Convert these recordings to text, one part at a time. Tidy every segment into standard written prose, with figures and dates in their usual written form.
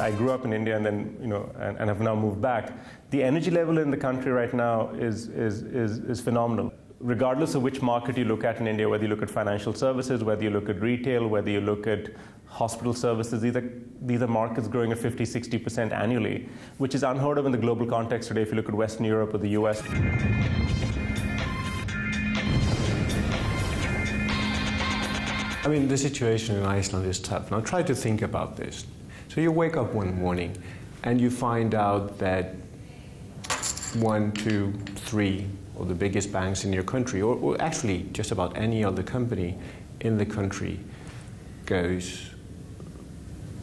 I grew up in India and then, and have now moved back. The energy level in the country right now is phenomenal. Regardless of which market you look at in India, whether you look at financial services, whether you look at retail, whether you look at hospital services, these are markets growing at 50-60% annually, which is unheard of in the global context today if you look at Western Europe or the US. I mean, the situation in Iceland is tough. Now try to think about this. So you wake up one morning and you find out that 1, 2, 3 of the biggest banks in your country, or actually just about any other company in the country, goes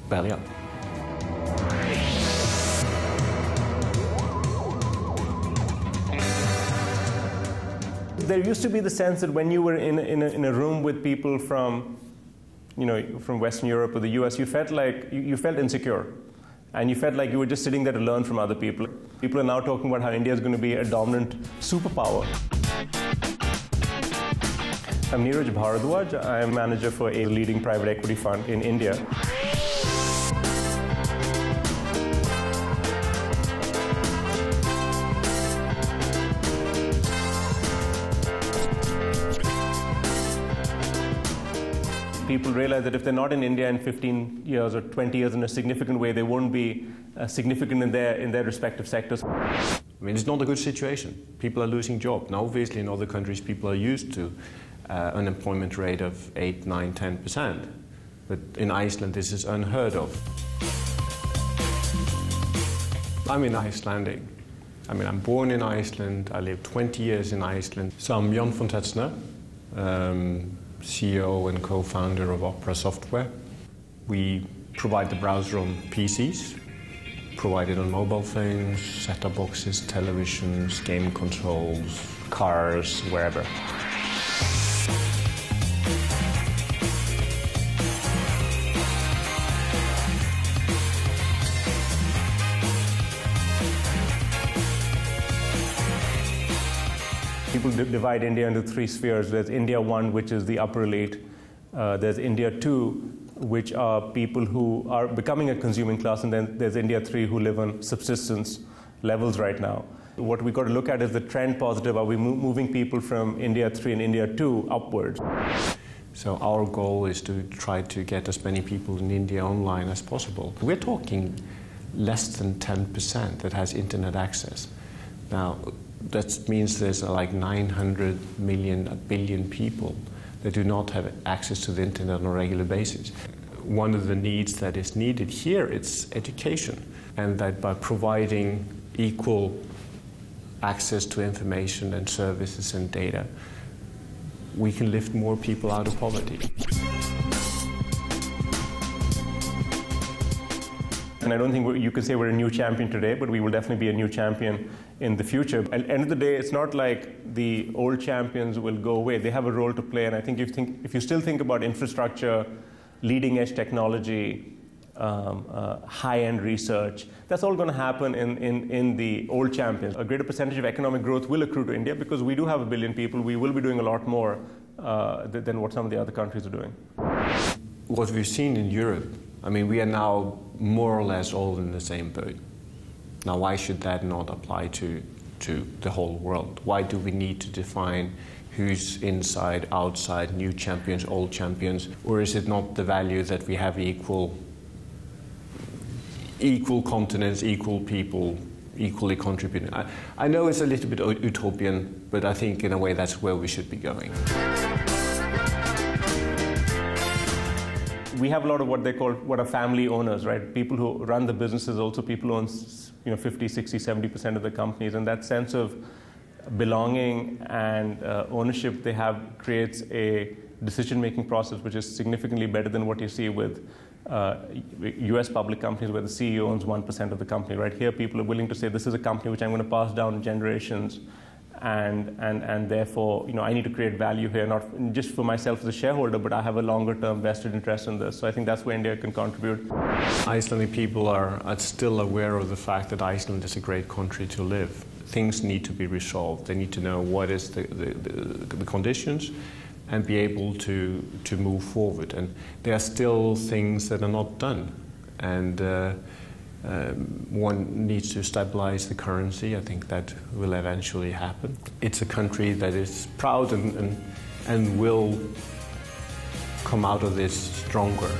belly up. There used to be the sense that when you were in a room with people from, from Western Europe or the US, you felt like you felt insecure. And you felt like you were just sitting there to learn from other people. People are now talking about how India is going to be a dominant superpower. I'm Neeraj Bhahadwaj. I'm manager for a leading private equity fund in India. People realize that if they're not in India in 15 years or 20 years in a significant way, they won't be significant in their respective sectors. I mean, it's not a good situation. People are losing jobs. Now, obviously, in other countries, people are used to unemployment rate of 8, 9, 10%. But in Iceland, this is unheard of. I'm an Icelandic. I mean, I'm born in Iceland. I lived 20 years in Iceland. So I'm Jon von Tetzchner. CEO and co-founder of Opera Software. We provide the browser on PCs, provide it on mobile phones, set-top boxes, televisions, game consoles, cars, wherever. People divide India into 3 spheres. There's India 1, which is the upper elite. There's India 2, which are people who are becoming a consuming class. And then there's India 3, who live on subsistence levels right now. What we've got to look at is the trend positive. Are we moving people from India 3 and India 2 upwards? So our goal is to try to get as many people in India online as possible. We're talking less than 10% that has internet access. Now, that means there's like 900 million, 1 billion people that do not have access to the internet on a regular basis. One of the needs that is needed here is education, and that by providing equal access to information and services and data, we can lift more people out of poverty. And I don't think you could say we're a new champion today, but we will definitely be a new champion in the future. At the end of the day, it's not like the old champions will go away. They have a role to play, and I think if you still think about infrastructure, leading-edge technology, high-end research, that's all going to happen in the old champions. A greater percentage of economic growth will accrue to India because we do have 1 billion people. We will be doing a lot more than what some of the other countries are doing. What we've seen in Europe, I mean, we are now more or less all in the same boat. Now, why should that not apply to the whole world? Why do we need to define who's inside, outside, new champions, old champions? Or is it not the value that we have equal continents, equal people, equally contributing? I know it's a little bit utopian, but I think in a way that's where we should be going. We have a lot of what are family owners, right? People who run the businesses, also people who own 50, 60, 70% of the companies, and that sense of belonging and ownership they have creates a decision-making process which is significantly better than what you see with US public companies where the CEO owns 1% of the company, right? Here people are willing to say this is a company which I'm going to pass down in generations, and therefore, I need to create value here, not just for myself as a shareholder, but I have a longer-term vested interest in this. So I think that's where India can contribute. Icelandic people are still aware of the fact that Iceland is a great country to live. Things need to be resolved. They need to know what is the conditions and be able to move forward. And there are still things that are not done. And One needs to stabilize the currency. I think that will eventually happen. It's a country that is proud and will come out of this stronger.